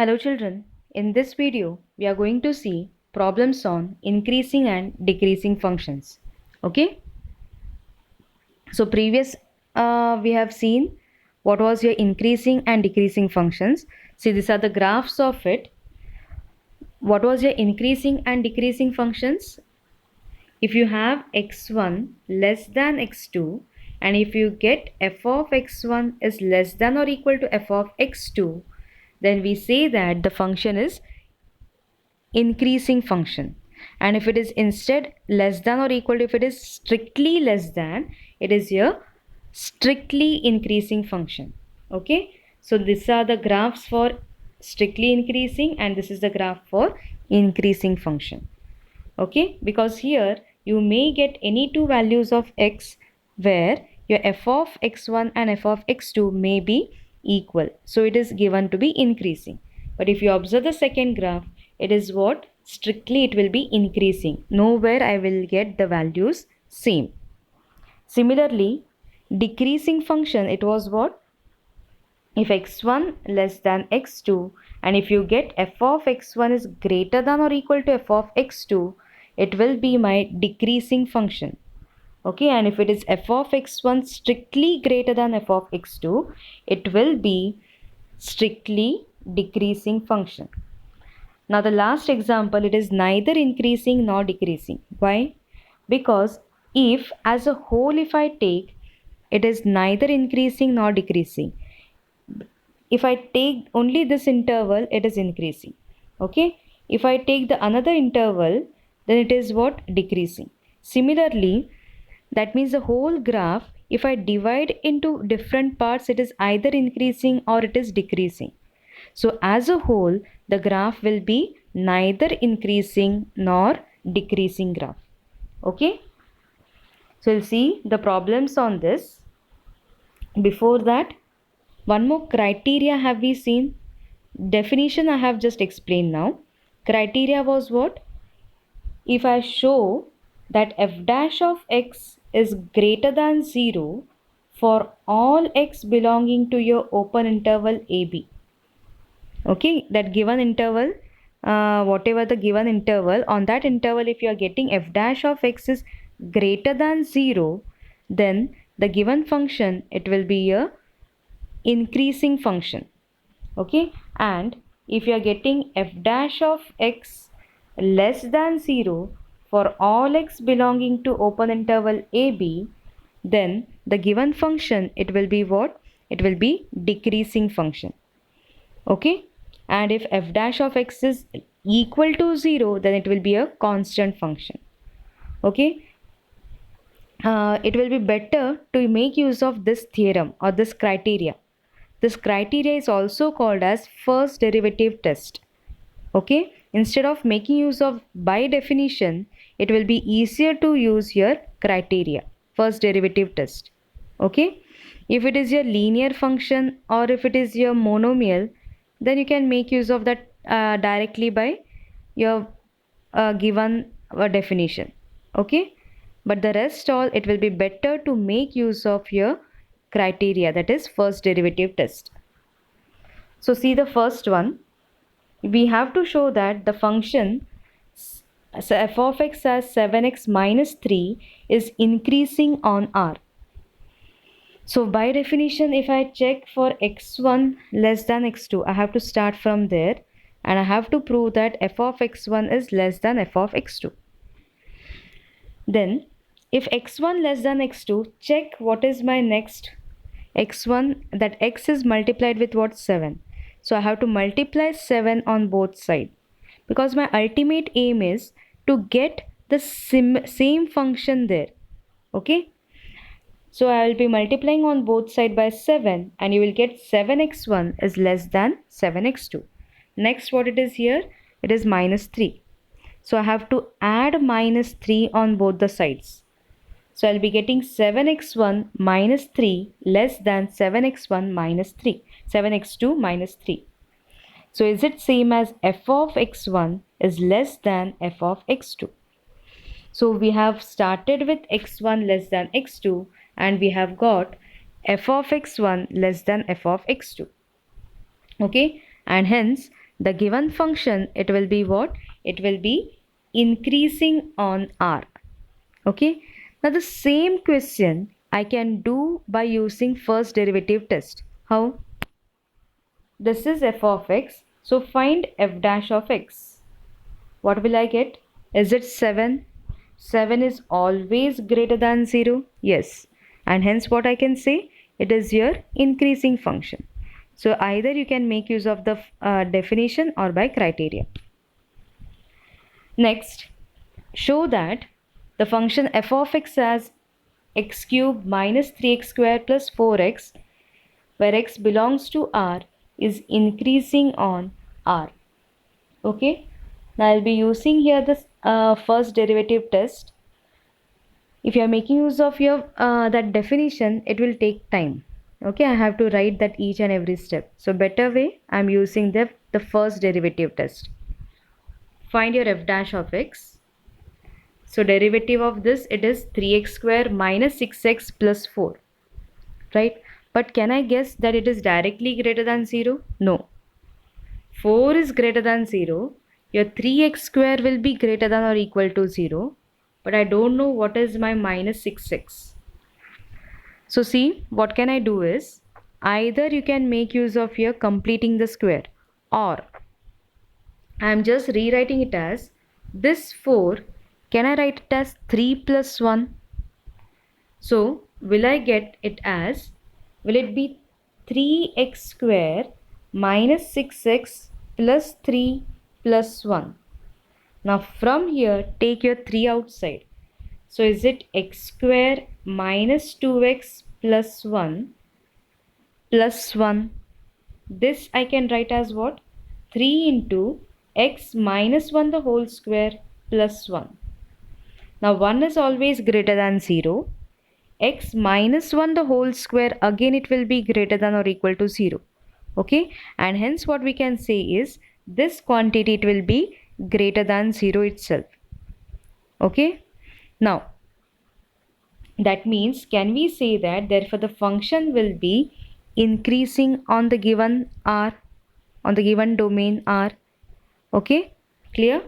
Hello children, in this video we are going to see problems on increasing and decreasing functions. Okay, so previous we have seen what was your increasing and decreasing functions. See, these are the graphs of it. What was your increasing and decreasing functions? If you have x1 less than x2 and if you get f of x1 is less than or equal to f of x2, then we say that the function is increasing function. And if it is instead less than or equal to, if it is strictly less than, it is a strictly increasing function. Okay, so these are the graphs for strictly increasing and this is the graph for increasing function. Okay, because here you may get any two values of x where your f of x1 and f of x2 may be equal, so it is given to be increasing. But if you observe the second graph, it is what? Strictly it will be increasing. Nowhere I will get the values same. Similarly, decreasing function, it was what? If x1 less than x2 and if you get f of x1 is greater than or equal to f of x2, it will be my decreasing function. Okay, and if it is f of x1 strictly greater than f of x2, it will be strictly decreasing function. Now the last example, it is neither increasing nor decreasing. Why? Because if as a whole if I take, it is neither increasing nor decreasing. If I take only this interval, it is increasing. Okay, if I take the another interval, then it is what? Decreasing. Similarly, that means the whole graph, if I divide into different parts, it is either increasing or it is decreasing. So as a whole, the graph will be neither increasing nor decreasing graph. Okay, so we'll see the problems on this. Before that, one more criteria have we seen. Definition I have just explained now. Criteria was what? If I show that f dash of x is greater than 0 for all x belonging to your open interval AB. Okay, that given interval, whatever the given interval, on that interval if you are getting f dash of x is greater than 0, then the given function, it will be a increasing function. Okay, and if you are getting f dash of x less than 0 for all x belonging to open interval AB, then the given function, it will be what? It will be decreasing function. Okay, and if f dash of x is equal to 0, then it will be a constant function. Okay, it will be better to make use of this theorem or this criteria. This criteria is also called as first derivative test. Okay, instead of making use of by definition, it will be easier to use your criteria, first derivative test. Okay, if it is your linear function or if it is your monomial, then you can make use of that directly by your given definition. Okay, but the rest all, it will be better to make use of your criteria, that is first derivative test. So see the first one, we have to show that the function f of x as 7x minus 3 is increasing on R. So by definition, if I check for x1 less than x2, I have to start from there and I have to prove that f of x1 is less than f of x2. Then if x1 less than x2, check what is my next x1, that x is multiplied with what? 7. So I have to multiply 7 on both sides because my ultimate aim is to get the same function there. Okay, so I will be multiplying on both sides by 7 and you will get 7x1 is less than 7x2. Next, what it is here? It is minus 3. So I have to add minus 3 on both the sides. So I'll be getting 7x1 minus 3 less than 7x1 minus 3, 7x2 minus 3. So is it same as f of x1 is less than f of x2? So we have started with x1 less than x2 and we have got f of x1 less than f of x2. Okay, and hence the given function, it will be what? It will be increasing on r. Okay. Now the same question I can do by using first derivative test. How? This is f of x. So find f dash of x. What will I get? Is it 7? 7 is always greater than 0. Yes. And hence what I can say? It is your increasing function. So either you can make use of the definition or by criteria. Next, show that the function f of x as x cube minus 3x square plus 4x, where x belongs to r, is increasing on r. Okay. Now I'll be using here the first derivative test. If you are making use of your that definition, it will take time. Okay, I have to write that each and every step. So better way, I'm using the first derivative test. Find your f dash of x. So derivative of this, it is 3x square minus 6x plus 4. Right? But can I guess that it is directly greater than 0? No. 4 is greater than 0. Your 3x square will be greater than or equal to 0. But I don't know what is my minus 6x. So see, what can I do is, either you can make use of your completing the square, or I am just rewriting it as this 4, can I write it as 3 plus 1? So will I get it as, will it be 3x square minus 6x plus 3 plus 1? Now from here, take your 3 outside. So is it x square minus 2x plus 1 plus 1? This I can write as what? 3 into x minus 1 the whole square plus 1. Now 1 is always greater than 0. X minus 1 the whole square, again it will be greater than or equal to 0. Okay, and hence what we can say is, this quantity, it will be greater than 0 itself. Okay. Now, that means, can we say that therefore the function will be increasing on the given R, on the given domain R? Okay, clear?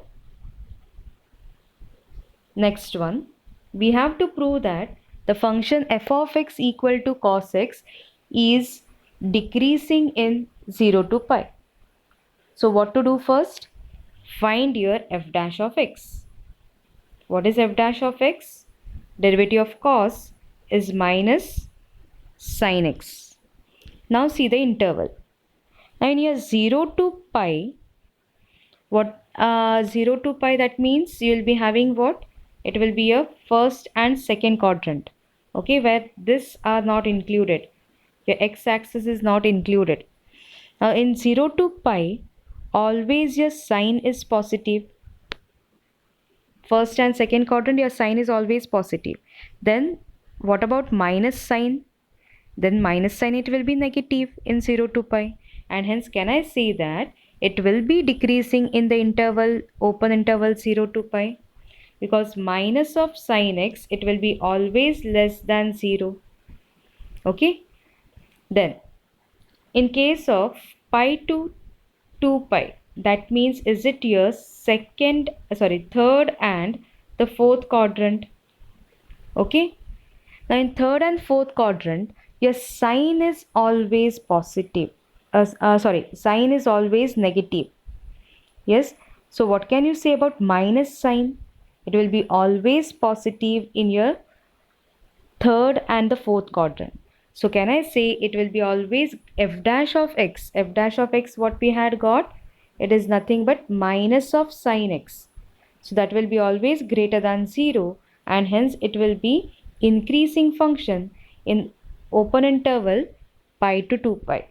Next one, we have to prove that the function f of x equal to cos x is decreasing in 0 to pi. So what to do first? Find your f dash of x. What is f dash of x? Derivative of cos is minus sin x. Now see the interval. Now in your 0 to pi, what 0 to pi, that means you will be having what? It will be a first and second quadrant. Okay, where this are not included. Your x-axis is not included. Now in 0 to pi, always your sign is positive. First and second quadrant, your sign is always positive. Then what about minus sign? Then minus sign, it will be negative in 0 to pi. And hence can I say that it will be decreasing in the interval, open interval 0 to pi? Because minus of sin x, it will be always less than 0. Okay. Then in case of pi to 2 pi, that means is it your third and the fourth quadrant? Okay. Now in third and fourth quadrant, your sign is always positive. Sign is always negative. Yes. So what can you say about minus sign? It will be always positive in your third and the fourth quadrant. So can I say it will be always f dash of x? F dash of x, what we had got? It is nothing but minus of sin x. So that will be always greater than 0, and hence it will be increasing function in open interval pi to 2 pi.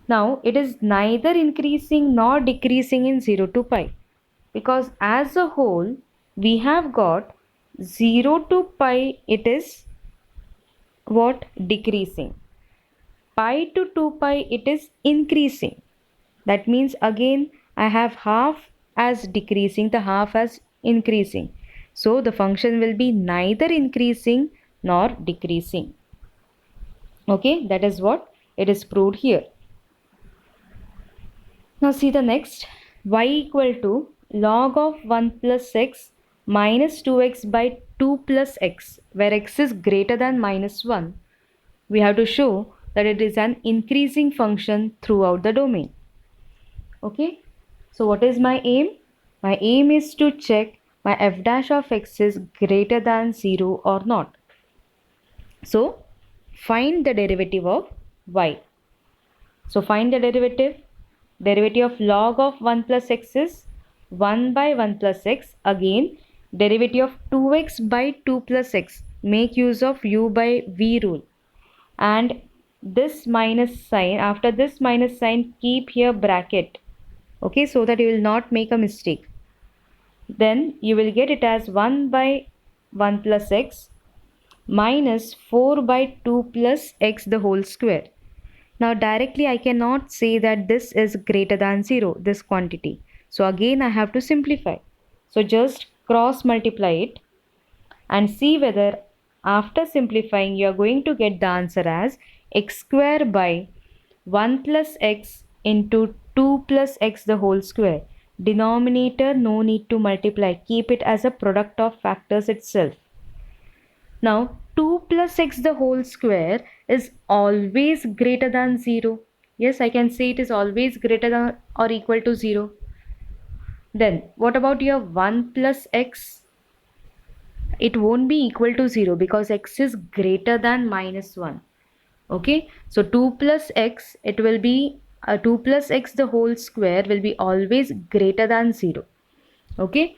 Now it is neither increasing nor decreasing in 0 to pi, because as a whole we have got 0 to pi, it is what? Decreasing. Pi to 2 pi, it is increasing. That means again I have half as decreasing, the half as increasing. So the function will be neither increasing nor decreasing. Okay, that is what it is proved here. Now see the next. Y equal to log of 1 plus x minus 2x by 2 plus x, where x is greater than minus 1. We have to show that it is an increasing function throughout the domain. Okay. So what is my aim? My aim is to check my f dash of x is greater than 0 or not. So find the derivative of y. So find the derivative. Derivative of log of 1 plus x is 1 by 1 plus x. Again, derivative of 2x by 2 plus x. Make use of u by v rule. And this minus sign, after this minus sign, keep here bracket. Okay, so that you will not make a mistake. Then you will get it as 1 by 1 plus x minus 4 by 2 plus x the whole square. Now directly I cannot say that this is greater than 0, this quantity. So again I have to simplify. So just cross multiply it and see whether after simplifying you are going to get the answer as x square by 1 plus x into 2 plus x the whole square. Denominator no need to multiply, keep it as a product of factors itself. Now 2 plus x the whole square is always greater than 0. Yes, I can say it is always greater than or equal to 0. Then what about your 1 plus x? It won't be equal to 0 because x is greater than minus 1. Okay, so 2 plus x, it will be 2 plus x the whole square will be always greater than 0. Okay,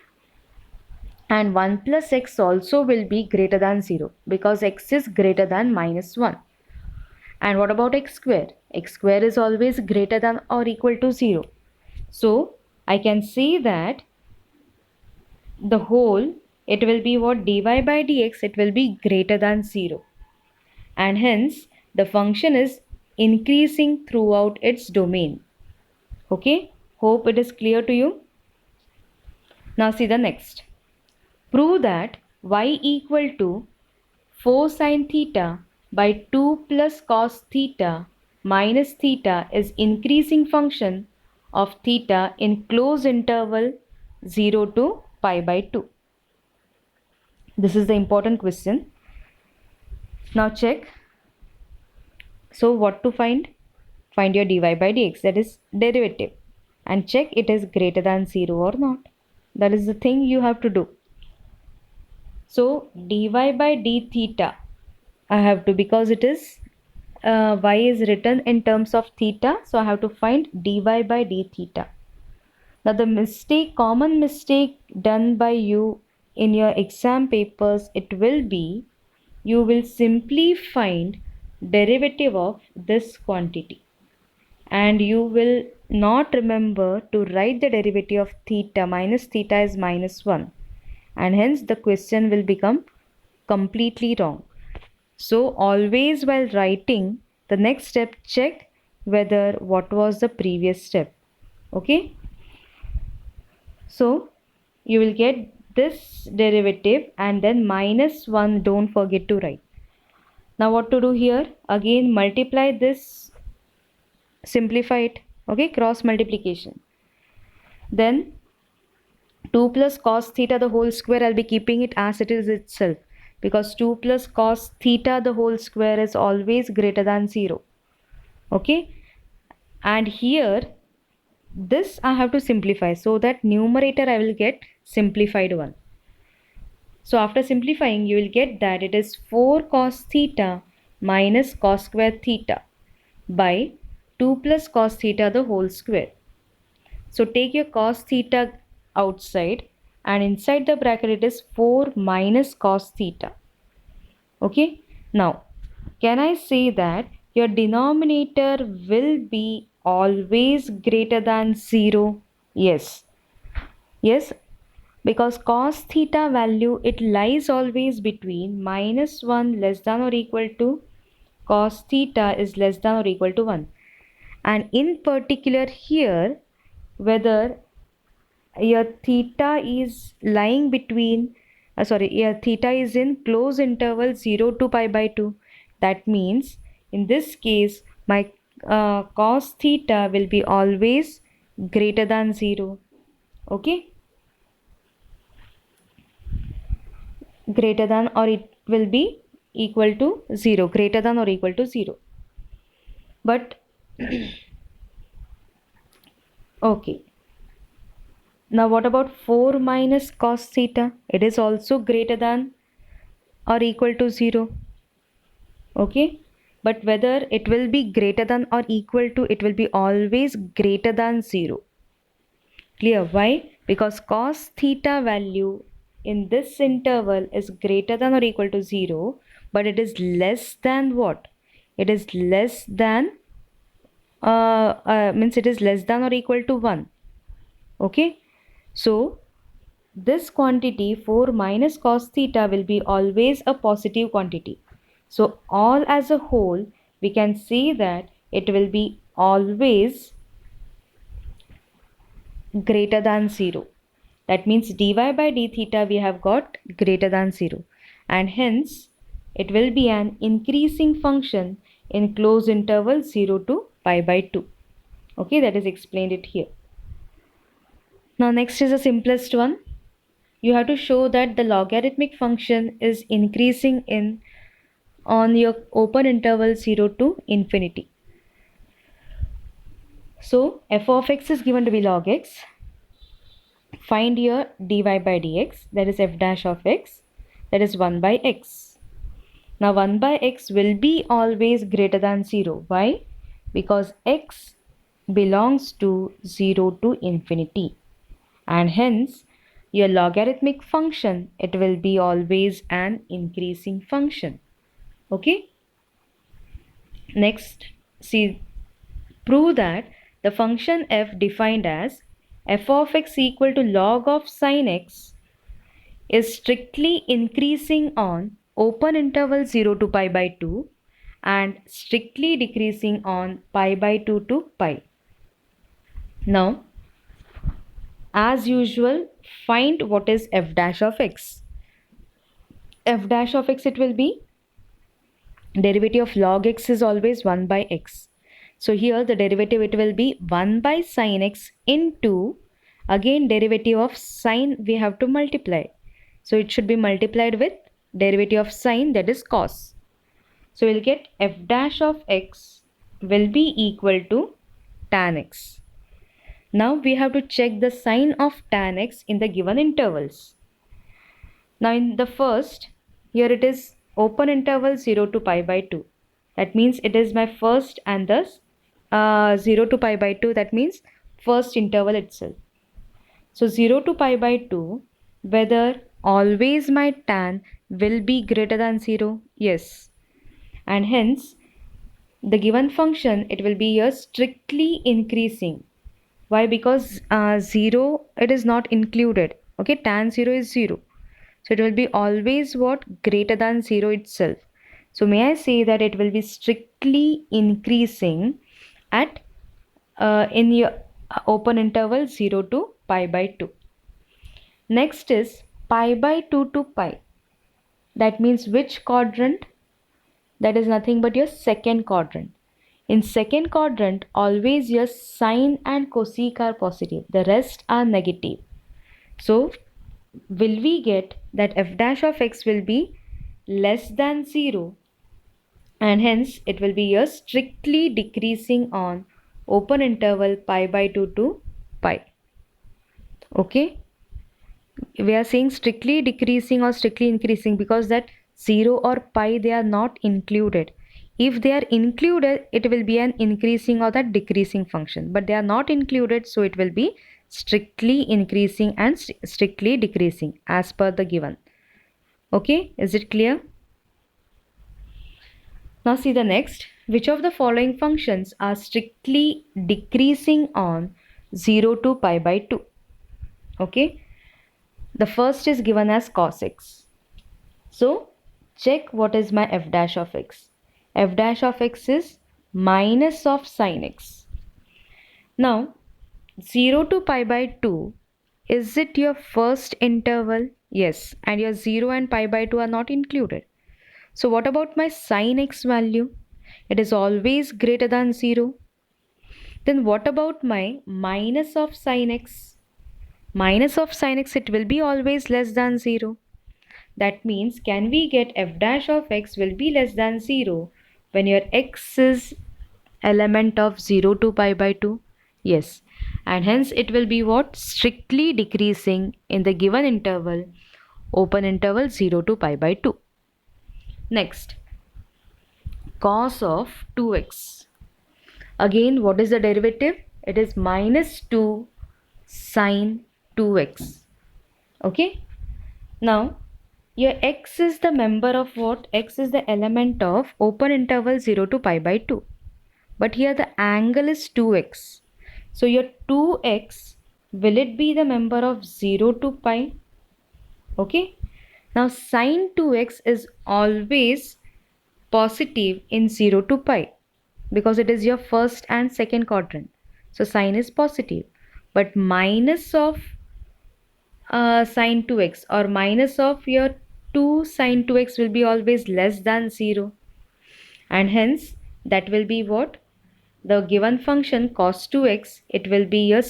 and 1 plus x also will be greater than 0 because x is greater than minus 1. And what about x square? X square is always greater than or equal to 0. So I can say that the whole, it will be what, dy by dx, it will be greater than 0. And hence the function is increasing throughout its domain. Okay, hope it is clear to you. Now see the next. Prove that y equal to 4 sin theta by 2 plus cos theta minus theta is increasing function of theta in closed interval 0 to pi by 2. This is the important question. Now check. So what to find? Find your dy by dx, that is derivative, and check it is greater than 0 or not. That is the thing you have to do. So dy by d theta, I have to, because it is y is written in terms of theta, so I have to find dy by d theta. Now the common mistake done by you in your exam papers, it will be, you will simply find derivative of this quantity and you will not remember to write the derivative of theta. Minus theta is minus 1, and hence the question will become completely wrong. So always while writing the next step, check whether what was the previous step. Okay, so you will get this derivative and then minus 1, don't forget to write. Now what to do here? Again multiply this, simplify it. Okay, cross multiplication. Then 2 plus cos theta the whole square, I'll be keeping it as it is itself, because 2 plus cos theta the whole square is always greater than 0. Okay, and here this I have to simplify, so that numerator I will get simplified one. So after simplifying you will get that it is 4 cos theta minus cos square theta by 2 plus cos theta the whole square. So take your cos theta outside and inside the bracket it is 4 minus cos theta. Okay, now can I say that your denominator will be always greater than 0? Yes, because cos theta value, it lies always between minus 1 less than or equal to cos theta is less than or equal to 1. And in particular here, whether your theta is lying between your theta is in closed interval 0 to pi by 2. That means in this case my cos theta will be always greater than 0. Okay, greater than, or it will be equal to 0, greater than or equal to 0. But okay, now what about 4 minus cos theta? It is also greater than or equal to 0. Okay, but whether it will be greater than or equal to, it will be always greater than 0. Clear? Why? Because cos theta value in this interval is greater than or equal to 0, but it is less than what? It is less than, means it is less than or equal to 1. Okay, so this quantity 4 minus cos theta will be always a positive quantity. So all as a whole, we can say that it will be always greater than 0. That means dy by d theta we have got greater than 0, and hence it will be an increasing function in closed interval 0 to pi by 2. Okay, that is explained it here. Now next is the simplest one. You have to show that the logarithmic function is increasing in on your open interval 0 to infinity. So f of x is given to be log x. Find your dy by dx, that is f dash of x, that is 1 by x. Now 1 by x will be always greater than 0. Why? Because x belongs to 0 to infinity, and hence your logarithmic function, it will be always an increasing function. Okay, next, see, prove that the function f defined as f of x equal to log of sin x is strictly increasing on open interval 0 to pi by 2 and strictly decreasing on pi by 2 to pi. Now, as usual, find what is f dash of x. F dash of x, it will be derivative of log x is always 1 by x. So here the derivative, it will be 1 by sin x into, again derivative of sine we have to multiply. So it should be multiplied with derivative of sine, that is cos. So we'll get f dash of x will be equal to tan x. Now we have to check the sign of tan x in the given intervals. Now in the first, here it is open interval 0 to pi by 2. That means it is my first, and thus 0 to pi by 2, that means first interval itself. So 0 to pi by 2, whether always my tan will be greater than 0? Yes. And hence the given function, it will be here strictly increasing. Why? Because 0, it is not included. Okay, tan 0 is 0. So it will be always what? Greater than 0 itself. So may I say that it will be strictly increasing at in your open interval 0 to pi by 2. Next is pi by 2 to pi. That means which quadrant? That is nothing but your second quadrant. In second quadrant, always your sine and cosec are positive. The rest are negative. So will we get that f dash of x will be less than 0, and hence it will be here strictly decreasing on open interval pi by 2 to pi. Okay, we are saying strictly decreasing or strictly increasing because that 0 or pi, they are not included. If they are included, it will be an increasing or that decreasing function, but they are not included, so it will be strictly increasing and strictly decreasing as per the given. Okay, is it clear? Now see the next. Which of the following functions are strictly decreasing on 0 to pi by 2? Okay, the first is given as cos x. So check what is my f dash of x. F dash of x is minus of sin x. Now 0 to pi by 2, is it your first interval? Yes, and your 0 and pi by 2 are not included. So what about my sin x value? It is always greater than 0. Then what about my minus of sin x? Minus of sin x, it will be always less than 0. That means, can we get f dash of x will be less than 0 when your x is element of 0 to pi by 2? Yes. And hence it will be what? Strictly decreasing in the given interval, open interval 0 to pi by 2. Next, cos of 2x. Again, what is the derivative? It is minus 2 sine 2x. Okay. Now, your x is the member of what? X is the element of open interval 0 to pi by 2. But here the angle is 2x. So your 2x, will it be the member of 0 to pi? Okay. Now sine 2x is always positive in 0 to pi because it is your first and second quadrant. So sine is positive. But minus of sine 2x or minus of your 2 sine 2x will be always less than 0. And hence that will be what? The given function cos 2x, it will be a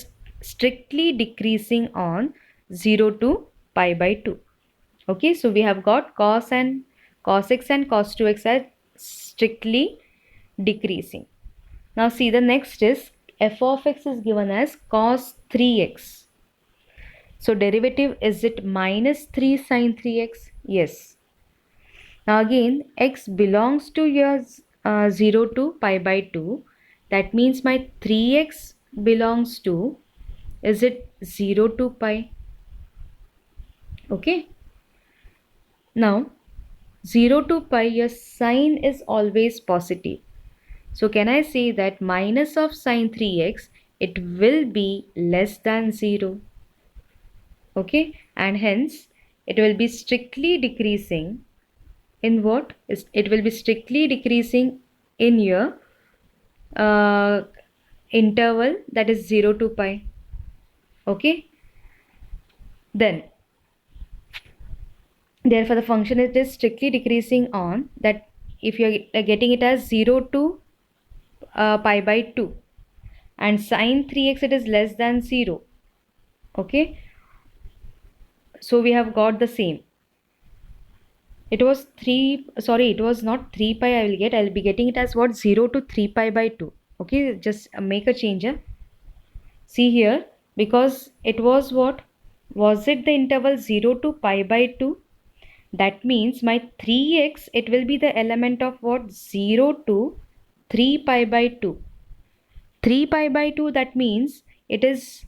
strictly decreasing on 0 to pi by 2. Okay, so we have got cos x and cos 2x are strictly decreasing. Now see, the next is f of x is given as cos 3x. So derivative, is it minus 3 sine 3x? Yes. Now again, x belongs to your 0 to pi by 2. That means my 3x belongs to, is it 0 to pi? Okay. Now 0 to pi, your sign is always positive. So can I say that minus of sine 3x, it will be less than 0. Okay. And hence it will be strictly decreasing in what? It will be strictly decreasing in your interval, that is 0 to pi. Okay. Then therefore the function it is strictly decreasing on that if you are getting it as 0 to pi by 2 and sine 3x it is less than 0. Okay. So we have got the same. It was it was not 3 pi I'll be getting it as what? 0 to 3 pi by 2. Okay, just make a change. See here, because it was what? Was it the interval 0 to pi by 2? That means my 3x, it will be the element of what? 0 to 3 pi by 2. 3 pi by 2, that means it is,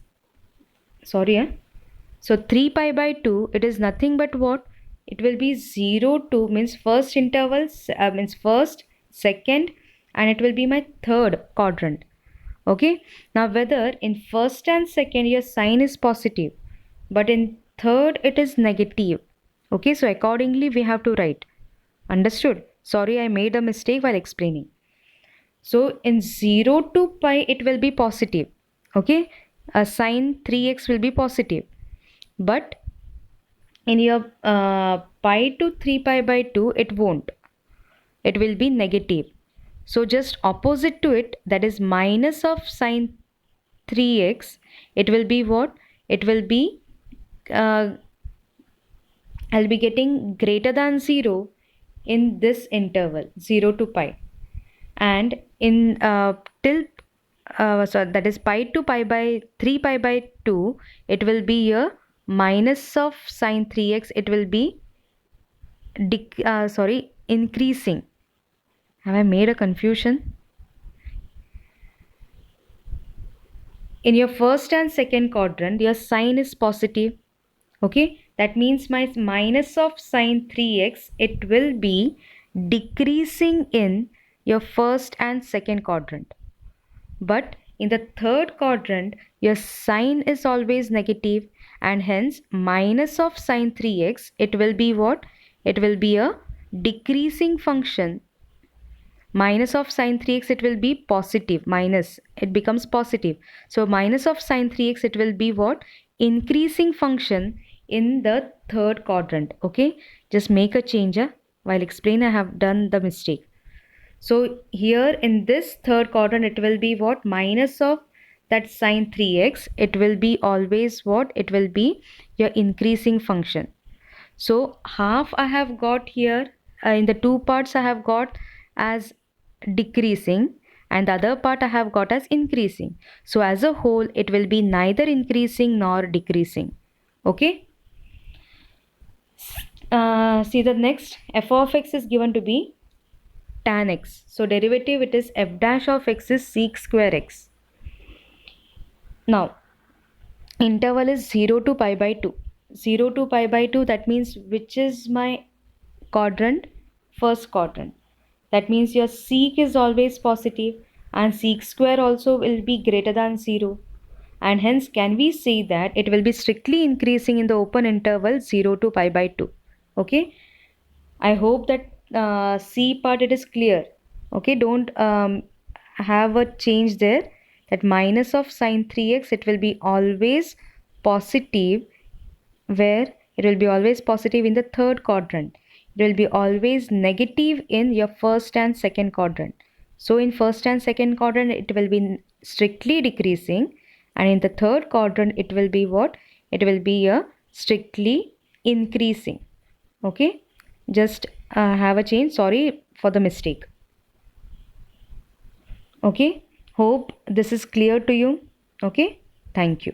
so 3 pi by 2, it is nothing but what? It will be 0 to, means first interval, means first, second, and it will be my third quadrant. Okay. Now whether in first and second your sign is positive, but in third it is negative. Okay. So accordingly we have to write. Understood? Sorry, I made a mistake while explaining. So in 0 to pi it will be positive. Okay. A sine 3x will be positive. But in your pi to 3 pi by 2 it won't. It will be negative. So just opposite to it, that is minus of sine 3x, it will be what? It will be, I'll be getting greater than 0 in this interval 0 to pi. And in till, so that is pi to pi by 3 pi by 2, it will be a minus of sine 3x, it will be increasing. Have I made a confusion? In your first and second quadrant, your sign is positive. Okay, that means my minus of sine 3x, it will be decreasing in your first and second quadrant. But in the third quadrant, your sign is always negative, and hence minus of sine 3x, it will be what? It will be a decreasing function. Minus of sine 3x, it will be positive. Minus, it becomes positive. So minus of sine 3x, it will be what? Increasing function in the third quadrant. Okay, just make a change. While explain, I have done the mistake. So here in this third quadrant, it will be what? Minus of that sine 3x. It will be always what? It will be your increasing function. So half I have got here, in the two parts I have got as decreasing, and the other part I have got as increasing. So as a whole, it will be neither increasing nor decreasing. Okay. See the next, f of x is given to be tan x. So derivative, it is f dash of x is sec square x. Now interval is 0 to pi by 2. 0 to pi by 2, that means which is my quadrant? First quadrant. That means your sec is always positive and sec square also will be greater than 0. And hence can we say that it will be strictly increasing in the open interval 0 to pi by 2. Okay. I hope that C part it is clear. Okay. Don't have a change there. That minus of sine 3x, it will be always positive, where it will be always positive in the third quadrant. It will be always negative in your first and second quadrant. So in first and second quadrant, it will be strictly decreasing, and in the third quadrant, it will be what? It will be a strictly increasing. Okay, just have a change. Sorry for the mistake. Okay, hope this is clear to you. Okay, thank you.